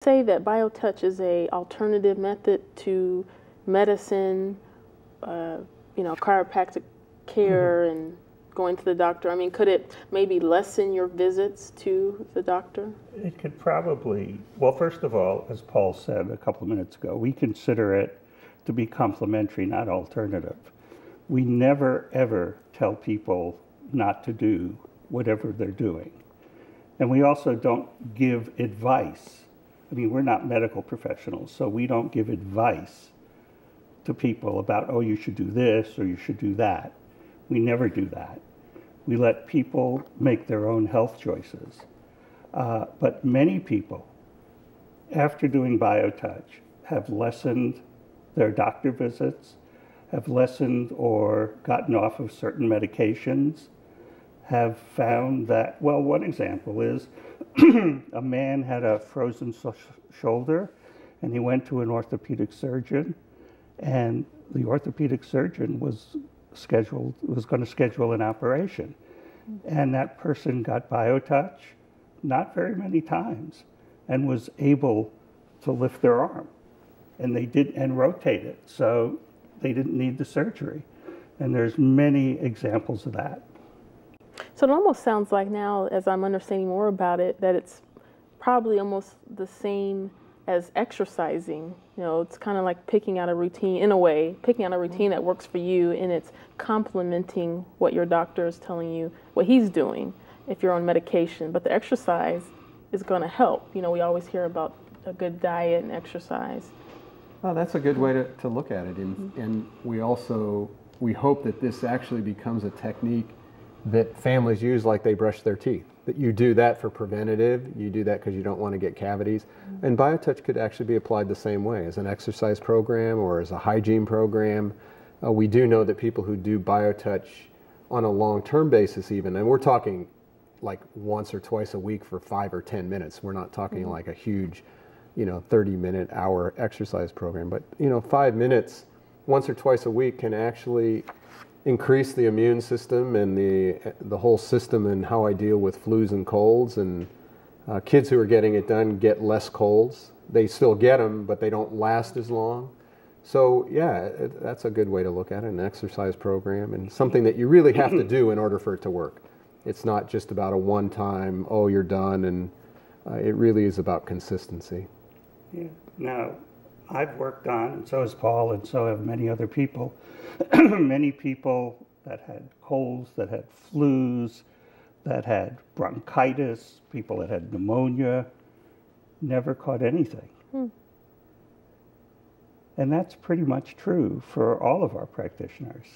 Say that BioTouch is a alternative method to medicine, chiropractic care and going to the doctor? I mean, could it maybe lessen your visits to the doctor? It could probably, well, first of all, as Paul said a couple of minutes ago, we consider it to be complementary, not alternative. We never, ever tell people not to do whatever they're doing. And we also don't give advice. I mean, we're not medical professionals, so we don't give advice to people about, oh, you should do this or you should do that. We never do that. We let people make their own health choices. But many people, after doing BioTouch, have lessened their doctor visits, have lessened or gotten off of certain medications, have found that, well, one example is a man had a frozen shoulder and he went to an orthopedic surgeon, and the orthopedic surgeon was going to schedule an operation. And that person got BioTouch not very many times and was able to lift their arm, and they did, and rotate it, so they didn't need the surgery. And there's many examples of that. So it almost sounds like now, as I'm understanding more about it, that it's probably almost the same as exercising. You know, it's kind of like picking out a routine, in a way, picking out a routine that works for you, and it's complementing what your doctor is telling you, what he's doing if you're on medication. But the exercise is going to help. You know, we always hear about a good diet and exercise. Well, that's a good way to look at it. And we hope that this actually becomes a technique that families use like they brush their teeth. That you do that for preventative, you do that because you don't want to get cavities. And BioTouch could actually be applied the same way as an exercise program or as a hygiene program. We do know that people who do BioTouch on a long-term basis even, and we're talking like once or twice a week for 5 or 10 minutes. We're not talking like a huge, 30-minute, hour exercise program. But, 5 minutes once or twice a week can actually increase the immune system and the whole system and how I deal with flus and colds. And kids who are getting it done get less colds. They still get them, but they don't last as long. So yeah, that's a good way to look at it, an exercise program, and something that you really have to do in order for it to work. It's not just about a one-time, oh, you're done, and it really is about consistency. Yeah. Now, I've worked on, and so has Paul, and so have many other people, many people that had colds, that had flus, that had bronchitis, people that had pneumonia, never caught anything. And that's pretty much true for all of our practitioners.